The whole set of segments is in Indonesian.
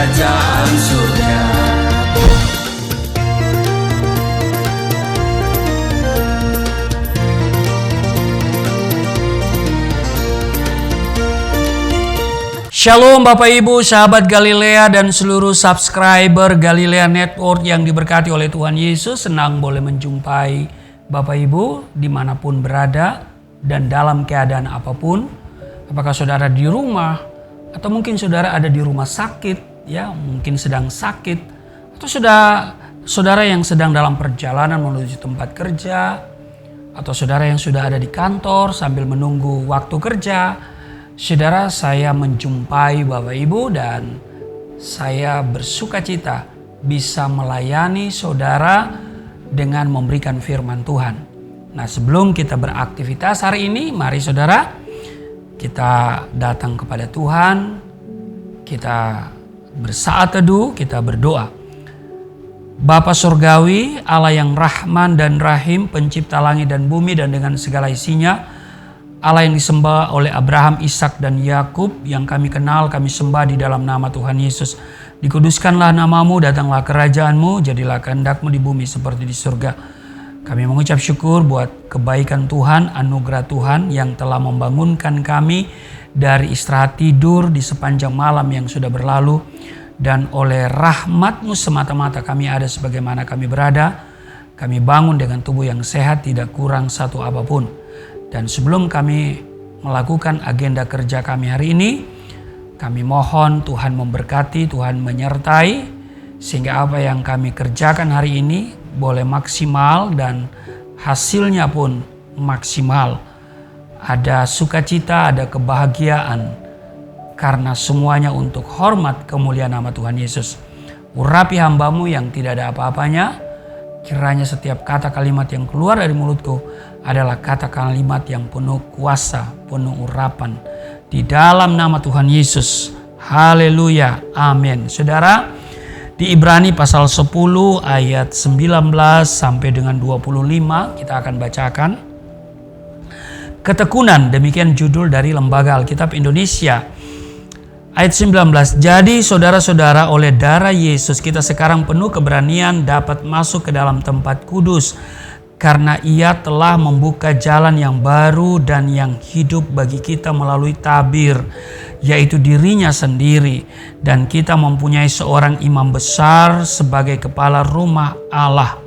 kerajaan surga. Shalom Bapak Ibu, sahabat Galilea dan seluruh subscriber Galilea Network yang diberkati oleh Tuhan Yesus. Senang boleh menjumpai Bapak Ibu dimanapun berada dan dalam keadaan apapun. Apakah saudara di rumah atau mungkin saudara ada di rumah sakit, ya mungkin sedang sakit, atau saudara yang sedang dalam perjalanan menuju tempat kerja, atau saudara yang sudah ada di kantor sambil menunggu waktu kerja. Saudara, saya menjumpai Bapak Ibu dan saya bersuka cita bisa melayani saudara dengan memberikan firman Tuhan. Nah, sebelum kita beraktivitas hari ini, mari saudara kita datang kepada Tuhan, kita bersaat teduh, kita berdoa. Bapa Surgawi, Allah yang Rahman dan Rahim, pencipta langit dan bumi dan dengan segala isinya, Allah yang disembah oleh Abraham, Ishak dan Yakub, yang kami kenal, kami sembah di dalam nama Tuhan Yesus. Dikuduskanlah namamu, datanglah kerajaanmu, jadilah kehendakmu di bumi seperti di surga. Kami mengucap syukur buat kebaikan Tuhan, anugerah Tuhan yang telah membangunkan kami dari istirahat tidur di sepanjang malam yang sudah berlalu. Dan oleh rahmat-Mu semata-mata kami ada sebagaimana kami berada. Kami bangun dengan tubuh yang sehat, tidak kurang satu apapun. Dan sebelum kami melakukan agenda kerja kami hari ini, kami mohon Tuhan memberkati, Tuhan menyertai, sehingga apa yang kami kerjakan hari ini boleh maksimal dan hasilnya pun maksimal. Ada sukacita, ada kebahagiaan, karena semuanya untuk hormat kemuliaan nama Tuhan Yesus. Urapi hamba-Mu yang tidak ada apa-apanya, kiranya setiap kata kalimat yang keluar dari mulutku adalah kata kalimat yang penuh kuasa, penuh urapan. Di dalam nama Tuhan Yesus. Haleluya. Amin. Saudara, di Ibrani pasal 10 ayat 19 sampai dengan 25 kita akan bacakan. Ketekunan, demikian judul dari Lembaga Alkitab Indonesia. Ayat 19, jadi saudara-saudara oleh darah Yesus kita sekarang penuh keberanian dapat masuk ke dalam tempat kudus. Karena ia telah membuka jalan yang baru dan yang hidup bagi kita melalui tabir, yaitu dirinya sendiri. Dan kita mempunyai seorang imam besar sebagai kepala rumah Allah.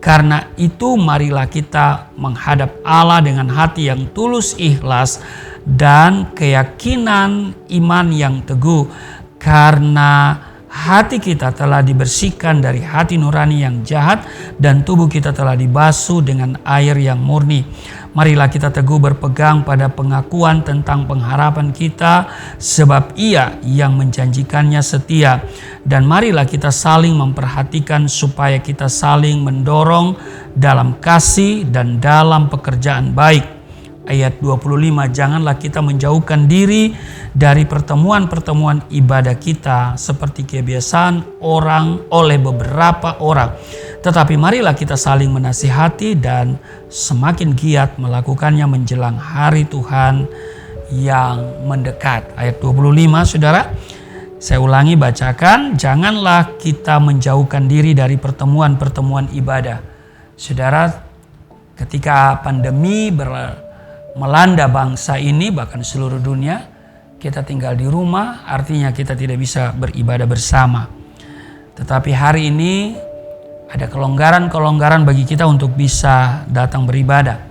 Karena itu marilah kita menghadap Allah dengan hati yang tulus ikhlas dan keyakinan iman yang teguh, karena hati kita telah dibersihkan dari hati nurani yang jahat dan tubuh kita telah dibasuh dengan air yang murni. Marilah kita teguh berpegang pada pengakuan tentang pengharapan kita, sebab Ia yang menjanjikannya setia. Dan marilah kita saling memperhatikan supaya kita saling mendorong dalam kasih dan dalam pekerjaan baik. Ayat 25, janganlah kita menjauhkan diri dari pertemuan-pertemuan ibadah kita seperti kebiasaan orang oleh beberapa orang. Tetapi marilah kita saling menasihati dan semakin giat melakukannya menjelang hari Tuhan yang mendekat. Ayat 25, saudara. Saya ulangi bacakan, janganlah kita menjauhkan diri dari pertemuan-pertemuan ibadah. Saudara, ketika pandemi melanda bangsa ini, bahkan seluruh dunia, kita tinggal di rumah, artinya kita tidak bisa beribadah bersama. Tetapi hari ini ada kelonggaran-kelonggaran bagi kita untuk bisa datang beribadah.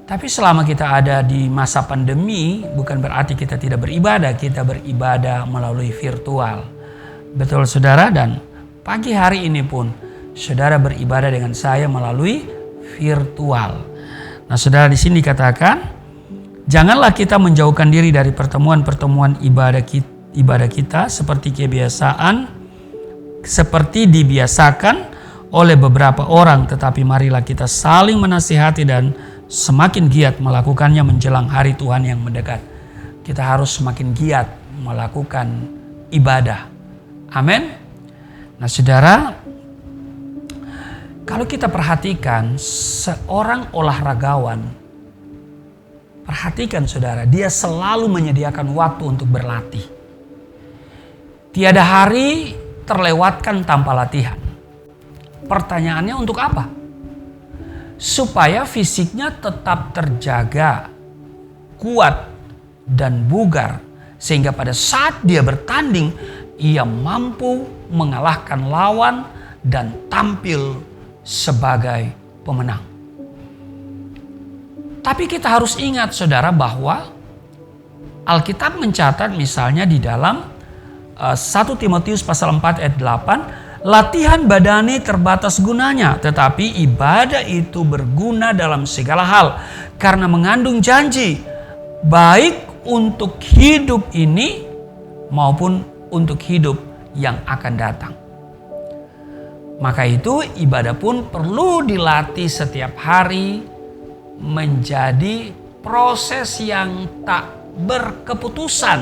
Tapi selama kita ada di masa pandemi, bukan berarti kita tidak beribadah, kita beribadah melalui virtual. Betul saudara, dan pagi hari ini pun saudara beribadah dengan saya melalui virtual. Nah, saudara, di sini dikatakan, janganlah kita menjauhkan diri dari pertemuan-pertemuan ibadah kita seperti kebiasaan, seperti dibiasakan oleh beberapa orang, tetapi marilah kita saling menasihati dan semakin giat melakukannya menjelang hari Tuhan yang mendekat. Kita harus semakin giat melakukan ibadah. Amin. Nah, saudara, kalau kita perhatikan seorang olahragawan, perhatikan saudara, dia selalu menyediakan waktu untuk berlatih. Tiada hari terlewatkan tanpa latihan. Pertanyaannya untuk apa? Supaya fisiknya tetap terjaga, kuat, dan bugar. Sehingga pada saat dia bertanding, ia mampu mengalahkan lawan dan tampil sebagai pemenang. Tapi kita harus ingat saudara bahwa Alkitab mencatat misalnya di dalam 1 Timotius pasal 4 ayat 8, latihan badani terbatas gunanya, tetapi ibadah itu berguna dalam segala hal karena mengandung janji, baik untuk hidup ini maupun untuk hidup yang akan datang. Maka itu ibadah pun perlu dilatih setiap hari menjadi proses yang tak berkeputusan,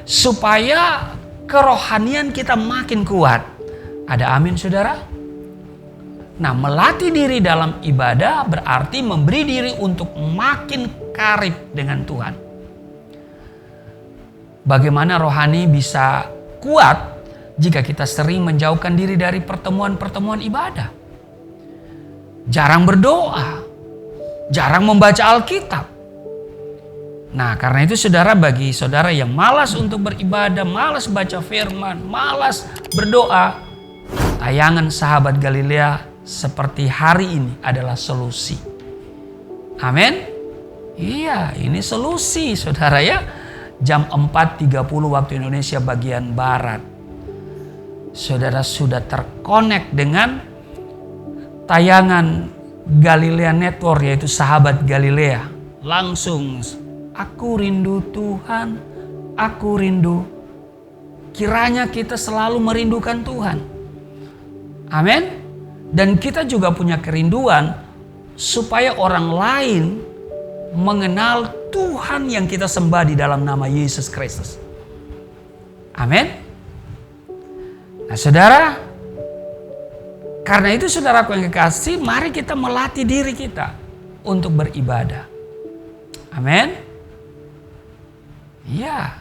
supaya kerohanian kita makin kuat. Ada amin saudara? Nah, melatih diri dalam ibadah berarti memberi diri untuk makin karib dengan Tuhan. Bagaimana rohani bisa kuat jika kita sering menjauhkan diri dari pertemuan-pertemuan ibadah? Jarang berdoa, jarang membaca Alkitab. Nah, karena itu saudara, bagi saudara yang malas untuk beribadah, malas baca firman, malas berdoa, tayangan sahabat Galilea seperti hari ini adalah solusi. Amin. Iya, ini solusi saudara ya. Jam 4.30 waktu Indonesia bagian Barat. Saudara sudah terkonek dengan tayangan Galilea Network, yaitu sahabat Galilea. Langsung, aku rindu Tuhan, aku rindu. Kiranya kita selalu merindukan Tuhan. Amin. Dan kita juga punya kerinduan supaya orang lain mengenal Tuhan yang kita sembah di dalam nama Yesus Kristus. Amin. Nah saudara, karena itu saudaraku yang kekasih, mari kita melatih diri kita untuk beribadah. Amin. Ya.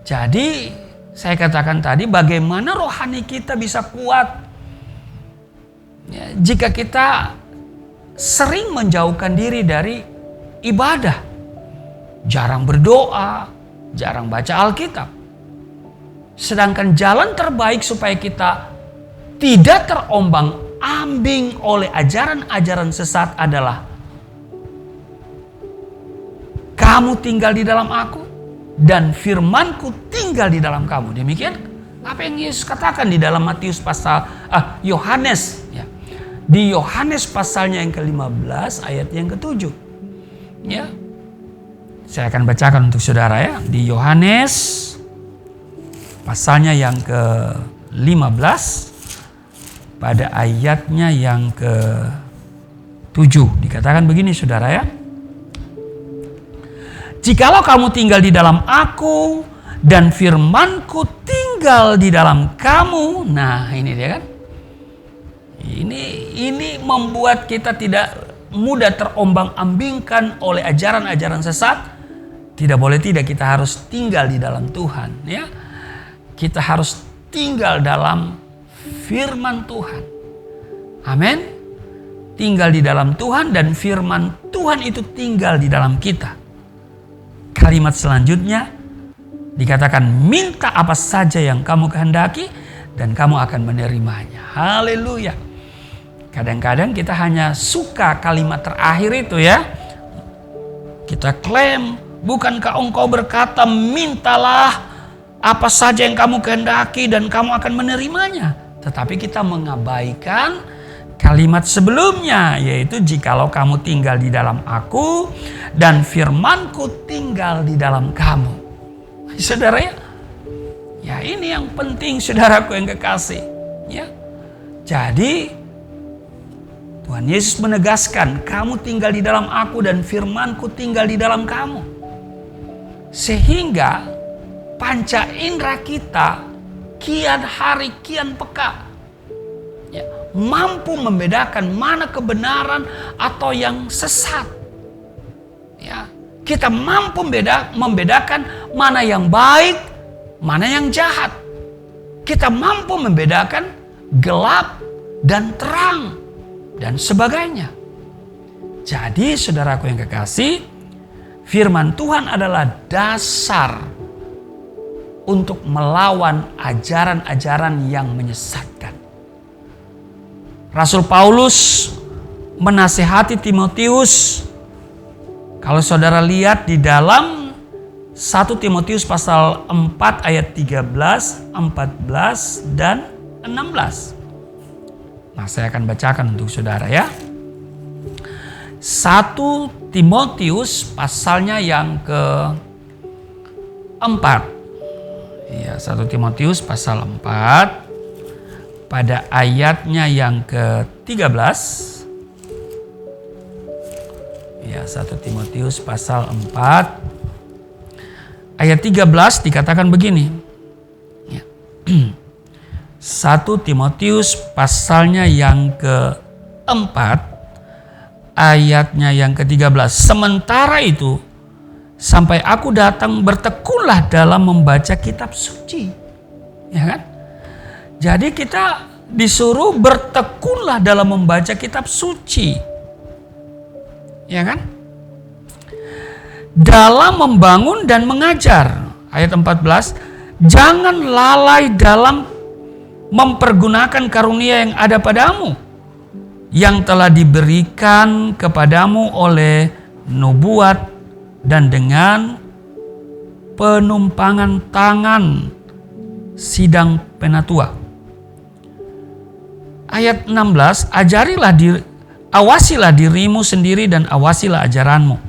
Jadi saya katakan tadi, bagaimana rohani kita bisa kuat ya, jika kita sering menjauhkan diri dari ibadah, jarang berdoa, jarang baca Alkitab. Sedangkan jalan terbaik supaya kita tidak terombang-ambing oleh ajaran-ajaran sesat adalah kamu tinggal di dalam aku dan firmanku tinggal di dalam kamu. Demikian apa yang Yesus katakan di dalam Matius pasal Yohanes ya. Di Yohanes pasalnya yang ke-15 ayat yang ke-7. Ya. Saya akan bacakan untuk saudara ya. Di Yohanes pasalnya yang ke-15 pada ayatnya yang ke-7 dikatakan begini saudara ya. Jikalau kamu tinggal di dalam aku dan firmanku tinggal di dalam kamu. Nah ini dia kan. Ini membuat kita tidak mudah terombang-ambingkan oleh ajaran-ajaran sesat. Tidak boleh tidak, kita harus tinggal di dalam Tuhan ya. Kita harus tinggal dalam firman Tuhan. Amin. Tinggal di dalam Tuhan dan firman Tuhan itu tinggal di dalam kita. Kalimat selanjutnya dikatakan, minta apa saja yang kamu kehendaki dan kamu akan menerimanya. Haleluya. Kadang-kadang kita hanya suka kalimat terakhir itu ya. Kita klaim, bukankah engkau berkata mintalah apa saja yang kamu kehendaki dan kamu akan menerimanya. Tetapi kita mengabaikan kalimat sebelumnya, yaitu jikalau kamu tinggal di dalam aku dan firmanku tinggal di dalam kamu. Saudara ya ini yang penting saudaraku yang kekasih ya. Jadi Tuhan Yesus menegaskan, kamu tinggal di dalam aku dan firmanku tinggal di dalam kamu. Sehingga panca indera kita kian hari kian peka ya, mampu membedakan mana kebenaran atau yang sesat ya. Kita mampu membedakan mana yang baik, mana yang jahat. Kita mampu membedakan gelap dan terang dan sebagainya. Jadi saudaraku yang kekasih, firman Tuhan adalah dasar untuk melawan ajaran-ajaran yang menyesatkan. Rasul Paulus menasihati Timotius. Kalau saudara lihat di dalam 1 Timotius pasal 4 ayat 13, 14, dan 16. Nah, saya akan bacakan untuk saudara ya. 1 Timotius pasalnya yang ke-4. Ya, 1 Timotius pasal 4 pada ayatnya yang ke-13. Ya, 1 Timotius pasal 4 ayat 13 dikatakan begini. Ya. 1 Timotius pasalnya yang ke-4 ayatnya yang ke-13. Sementara itu, sampai aku datang, bertekunlah dalam membaca kitab suci. Ya kan? Jadi kita disuruh bertekunlah dalam membaca kitab suci. Ya kan? Dalam membangun dan mengajar. Ayat 14, jangan lalai dalam mempergunakan karunia yang ada padamu, yang telah diberikan kepadamu oleh nubuat dan dengan penumpangan tangan sidang penatua. Ayat 16, awasilah dirimu sendiri dan awasilah ajaranmu.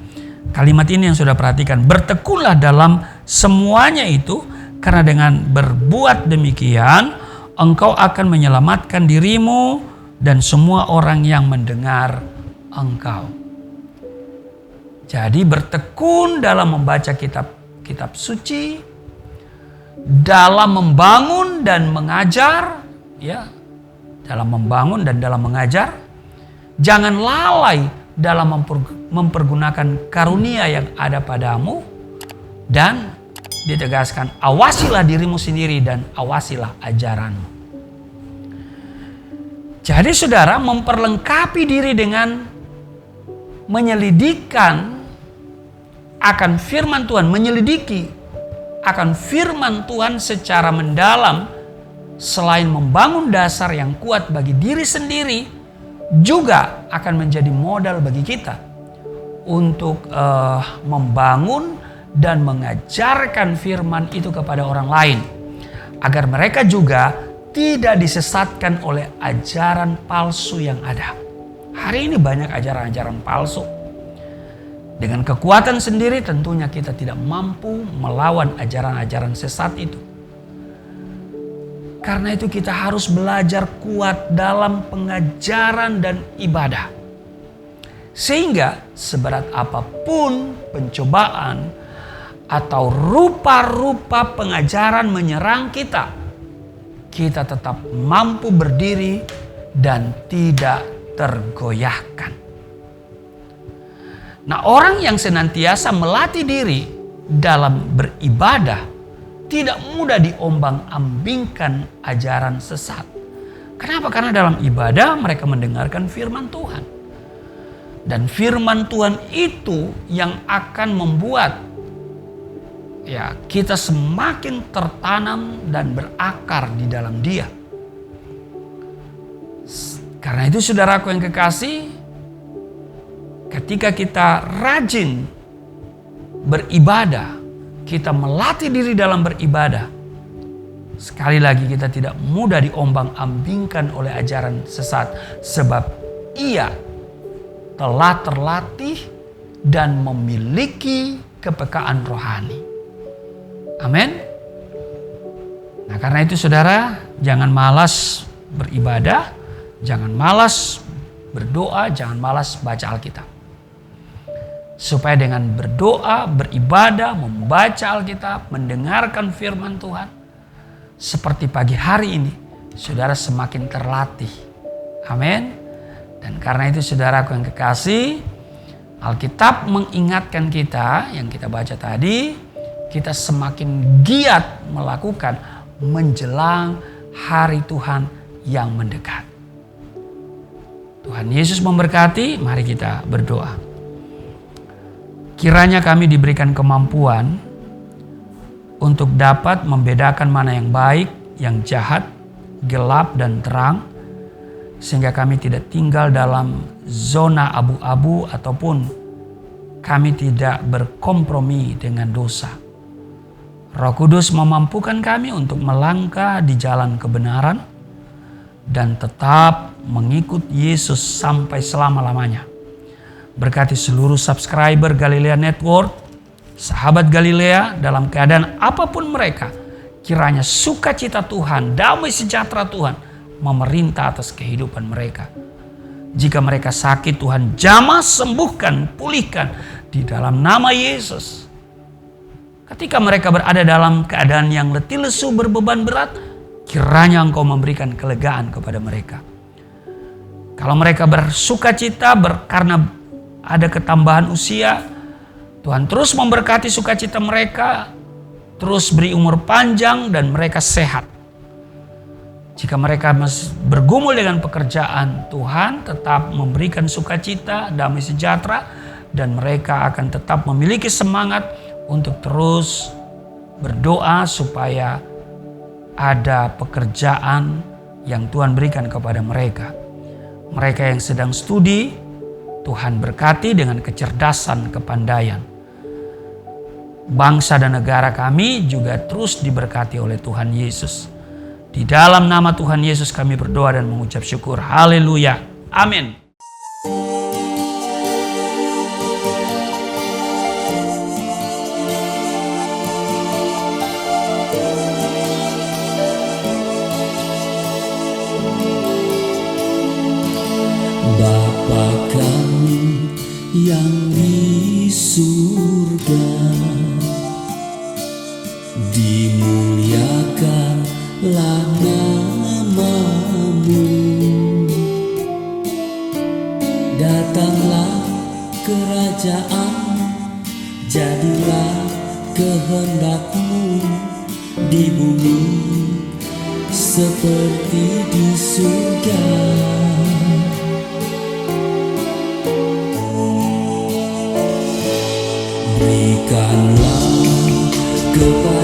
Kalimat ini yang sudah perhatikan. Bertekunlah dalam semuanya itu, karena dengan berbuat demikian engkau akan menyelamatkan dirimu dan semua orang yang mendengar engkau. Jadi bertekun dalam membaca kitab suci, dalam membangun dan mengajar, ya, dalam membangun dan dalam mengajar. Jangan lalai dalam mempergunakan karunia yang ada padamu, dan ditegaskan awasilah dirimu sendiri dan awasilah ajaranmu. Jadi saudara, memperlengkapi diri dengan menyelidikkan akan firman Tuhan, menyelidiki akan firman Tuhan secara mendalam, selain membangun dasar yang kuat bagi diri sendiri, juga akan menjadi modal bagi kita untuk membangun dan mengajarkan firman itu kepada orang lain, agar mereka juga tidak disesatkan oleh ajaran palsu yang ada. Hari ini banyak ajaran-ajaran palsu. Dengan kekuatan sendiri tentunya kita tidak mampu melawan ajaran-ajaran sesat itu. Karena itu kita harus belajar kuat dalam pengajaran dan ibadah. Sehingga seberat apapun pencobaan atau rupa-rupa pengajaran menyerang kita, kita tetap mampu berdiri dan tidak tergoyahkan. Nah, orang yang senantiasa melatih diri dalam beribadah tidak mudah diombang-ambingkan ajaran sesat. Kenapa? Karena dalam ibadah mereka mendengarkan firman Tuhan. Dan firman Tuhan itu yang akan membuat kita semakin tertanam dan berakar di dalam Dia. Karena itu saudaraku yang kekasih, ketika kita rajin beribadah, kita melatih diri dalam beribadah, sekali lagi kita tidak mudah diombang-ambingkan oleh ajaran sesat, sebab ia telah terlatih dan memiliki kepekaan rohani. Amin. Nah, karena itu saudara, jangan malas beribadah, jangan malas berdoa, jangan malas baca Alkitab. Supaya dengan berdoa, beribadah, membaca Alkitab, mendengarkan firman Tuhan, seperti pagi hari ini, saudara semakin terlatih. Amin. Dan karena itu saudaraku yang kekasih, Alkitab mengingatkan kita, yang kita baca tadi, kita semakin giat melakukan menjelang hari Tuhan yang mendekat. Tuhan Yesus memberkati, mari kita berdoa. Kiranya kami diberikan kemampuan untuk dapat membedakan mana yang baik, yang jahat, gelap dan terang, sehingga kami tidak tinggal dalam zona abu-abu ataupun kami tidak berkompromi dengan dosa. Roh Kudus memampukan kami untuk melangkah di jalan kebenaran dan tetap mengikut Yesus sampai selama-lamanya. Berkati seluruh subscriber Galilea Network, sahabat Galilea dalam keadaan apapun mereka, kiranya sukacita Tuhan, damai sejahtera Tuhan memerintah atas kehidupan mereka. Jika mereka sakit, Tuhan jamah sembuhkan, pulihkan di dalam nama Yesus. Ketika mereka berada dalam keadaan yang letih lesu, berbeban berat, kiranya Engkau memberikan kelegaan kepada mereka. Kalau mereka bersukacita karena ada ketambahan usia, Tuhan terus memberkati sukacita mereka, terus beri umur panjang dan mereka sehat. Jika mereka bergumul dengan pekerjaan, Tuhan tetap memberikan sukacita, damai sejahtera, dan mereka akan tetap memiliki semangat untuk terus berdoa supaya ada pekerjaan yang Tuhan berikan kepada mereka. Mereka yang sedang studi, Tuhan berkati dengan kecerdasan, kepandaian. Bangsa dan negara kami juga terus diberkati oleh Tuhan Yesus. Di dalam nama Tuhan Yesus kami berdoa dan mengucap syukur. Haleluya. Amin. Bapa kami yang di surga, dimuliakanlah nama-Mu. Datanglah kerajaan, jadilah kehendak-Mu di bumi seperti di surga. Berikanlah kepada